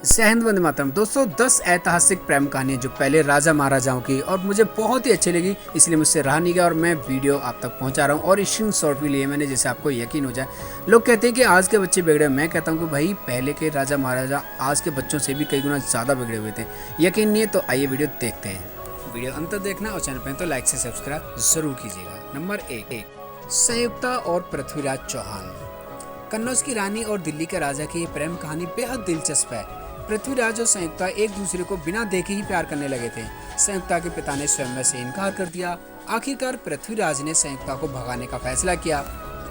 जय हिंद, वंदे मातरम। दोस्तों 10 ऐतिहासिक प्रेम कहानियाँ जो पहले राजा महाराजाओं की और मुझे बहुत ही अच्छी लगी, इसलिए मुझसे रहा नहीं गया और मैं वीडियो आप तक पहुंचा रहा हूं। और स्क्रीन शॉट भी लिए मैंने, जैसे आपको यकीन हो जाए। लोग कहते हैं कि आज के बच्चे बिगड़े, मैं कहता हूं कि भाई पहले के राजा महाराजा आज के बच्चों से भी कई गुना ज़्यादा बिगड़े हुए थे। यकीन नहीं है तो आइए वीडियो देखते हैं। वीडियो अंत तक देखना और चैनल पर तो लाइक से सब्सक्राइब जरूर कीजिएगा। नंबर एक, संयुक्ता और पृथ्वीराज चौहान। कन्नौज की रानी और दिल्ली के राजा की प्रेम कहानी बेहद दिलचस्प है। पृथ्वीराज और संयुक्ता एक दूसरे को बिना देखे ही प्यार करने लगे थे। संयुक्ता के पिता ने स्वयंवर से इनकार कर दिया। आखिरकार पृथ्वीराज ने संयुक्ता को भगाने का फैसला किया।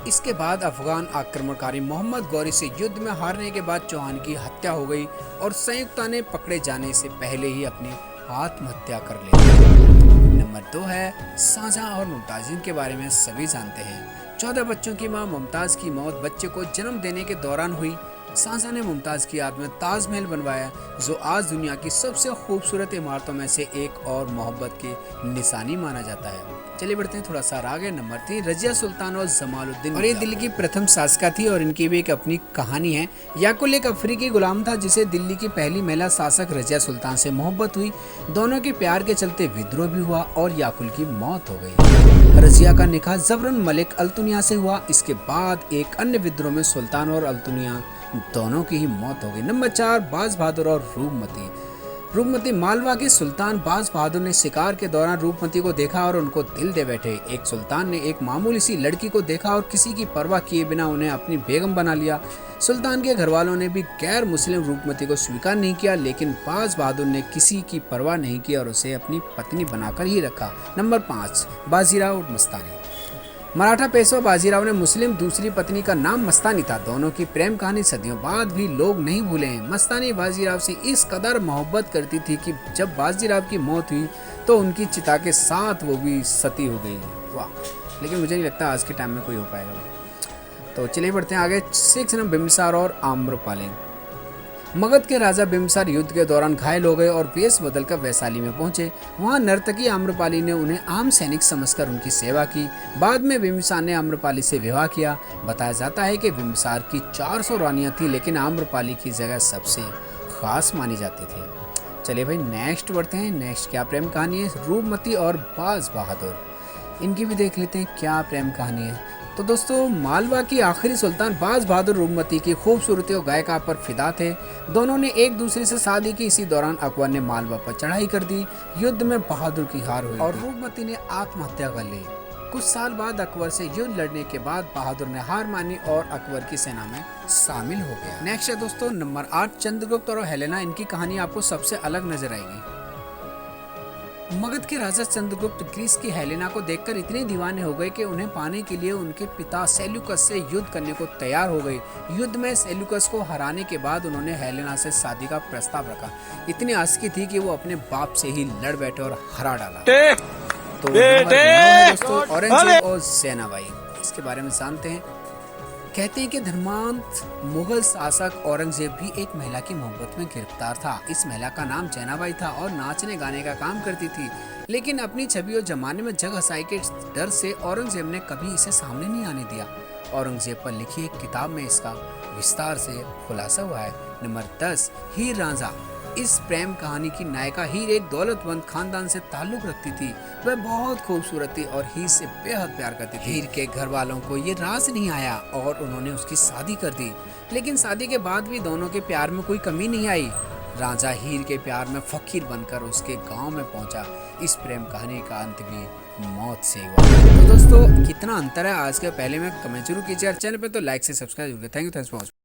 इसके बाद अफगान आक्रमणकारी मोहम्मद गौरी से युद्ध में हारने के बाद चौहान की हत्या हो गई और संयुक्ता ने पकड़े जाने से पहले ही अपनी आत्महत्या कर ली। नंबर 2 है शाहजहां और मुमताज, जिनके बारे में सभी जानते हैं। 14 बच्चों की मां मुमताज की मौत बच्चे को जन्म देने के दौरान हुई। शाहजहां ने मुमताज की याद में ताजमहल बनवाया, जो आज दुनिया की सबसे खूबसूरत इमारतों में से एक और मोहब्बत की निशानी माना जाता है। चलिए बढ़ते हैं थोड़ा सा आगे। नंबर 3, रजिया सुल्तान और जमालुद्दीन। और ये दिल्ली की प्रथम शासिका थी और इनकी भी एक अपनी कहानी है। याकुल एक अफ्रीकी गुलाम था जिसे दिल्ली की पहली महिला शासक रजिया सुल्तान से मोहब्बत हुई। दोनों के प्यार के चलते विद्रोह भी हुआ और याकुल की मौत हो गई। रजिया का निकाह जबरन मलिक अल्तुनिया से हुआ। इसके बाद एक अन्य विद्रोह में सुल्तान और अल्तुनिया दोनों की ही मौत हो गई। नंबर 4, बाज बहादुर और रूपमती। मालवा के सुल्तान बाज बहादुर ने शिकार के दौरान रूपमती को देखा और उनको दिल दे बैठे। एक सुल्तान ने एक मामूली सी लड़की को देखा और किसी की परवाह किए बिना उन्हें अपनी बेगम बना लिया। सुल्तान के घर वालों ने भी गैर मुस्लिम रूपमती को स्वीकार नहीं किया, लेकिन बाज बहादुर ने किसी की परवाह नहीं की और उसे अपनी पत्नी बनाकर ही रखा। नंबर 5, बाजीराव और मस्तानी। मराठा पेशवा बाजीराव ने मुस्लिम दूसरी पत्नी का नाम मस्तानी था। दोनों की प्रेम कहानी सदियों बाद भी लोग नहीं भूले हैं। मस्तानी बाजीराव से इस कदर मोहब्बत करती थी कि जब बाजीराव की मौत हुई तो उनकी चिता के साथ वो भी सती हो गई। वाह, लेकिन मुझे नहीं लगता आज के टाइम में कोई हो पाएगा भाई। तो चलिए बढ़ते हैं आगे। 6 बिम्बिसार और आम्रपाली। मगध के राजा बिम्बिसार युद्ध के दौरान घायल हो गए और वेश बदलकर वैशाली में पहुंचे। वहां नर्तकी आम्रपाली ने उन्हें आम सैनिक समझकर उनकी सेवा की। बाद में बिम्बिसार ने आम्रपाली से विवाह किया। बताया जाता है कि बिम्बिसार की 400 रानियां थी, लेकिन आम्रपाली की जगह सबसे खास मानी जाती थी। चलिए भाई नेक्स्ट बढ़ते हैं। नेक्स्ट क्या प्रेम कहानी है? रूपमती और बाज बहादुर। इनकी भी देख लेते हैं क्या प्रेम कहानी है। तो दोस्तों, मालवा की आखिरी सुल्तान बाज बहादुर रूपमती की खूबसूरती और गायिका पर फिदा थे। दोनों ने एक दूसरे से शादी की। इसी दौरान अकबर ने मालवा पर चढ़ाई कर दी। युद्ध में बहादुर की हार हुई और रूपमती ने आत्महत्या कर ली। कुछ साल बाद अकबर से युद्ध लड़ने के बाद बहादुर ने हार मानी और अकबर की सेना में शामिल हो गया। नेक्स्ट है दोस्तों नंबर 8, चंद्रगुप्त और हेलेना। इनकी कहानी आपको सबसे अलग नजर आएगी। मगध के राजा चंद्रगुप्त ग्रीस की हेलेना को देखकर इतने दीवाने हो गए कि उन्हें पाने के लिए उनके पिता सेल्यूकस से युद्ध करने को तैयार हो गए। युद्ध में सेल्यूकस को हराने के बाद उन्होंने हेलेना से शादी का प्रस्ताव रखा। इतनी आसकी थी कि वो अपने बाप से ही लड़ बैठे और हरा डाला। तो दोस्तों औरंगजेब और ज़ैनबाई, इसके बारे में जानते हैं। कहते हैं कि धर्मांध मुगल शासक औरंगजेब भी एक महिला की मोहब्बत में गिरफ्तार था। इस महिला का नाम ज़ैनबाई था और नाचने गाने का काम करती थी, लेकिन अपनी छवि और जमाने में जग हंसाई के डर से औरंगजेब ने कभी इसे सामने नहीं आने दिया। औरंगजेब पर लिखी एक किताब में इसका विस्तार से खुलासा हुआ है। नंबर 10, हीर रांझा। इस प्रेम कहानी की नायिका हीर एक दौलतमंद खानदान से ताल्लुक रखती थी। वह बहुत खूबसूरत थी और हीर से बेहद प्यार करती थी। हीर के घर वालों को ये राज नहीं आया और उन्होंने उसकी शादी कर दी, लेकिन शादी के बाद भी दोनों के प्यार में कोई कमी नहीं आई। राजा हीर के प्यार में फकीर बनकर उसके गांव में पहुंचा। इस प्रेम कहानी का अंत भी मौत से हुआ। तो दोस्तों कितना अंतर है आज के पहले में कमेंट जरूर कीजिए। चैनल पे तो लाइक से सब्सक्राइब जरूर। Thank you for watching.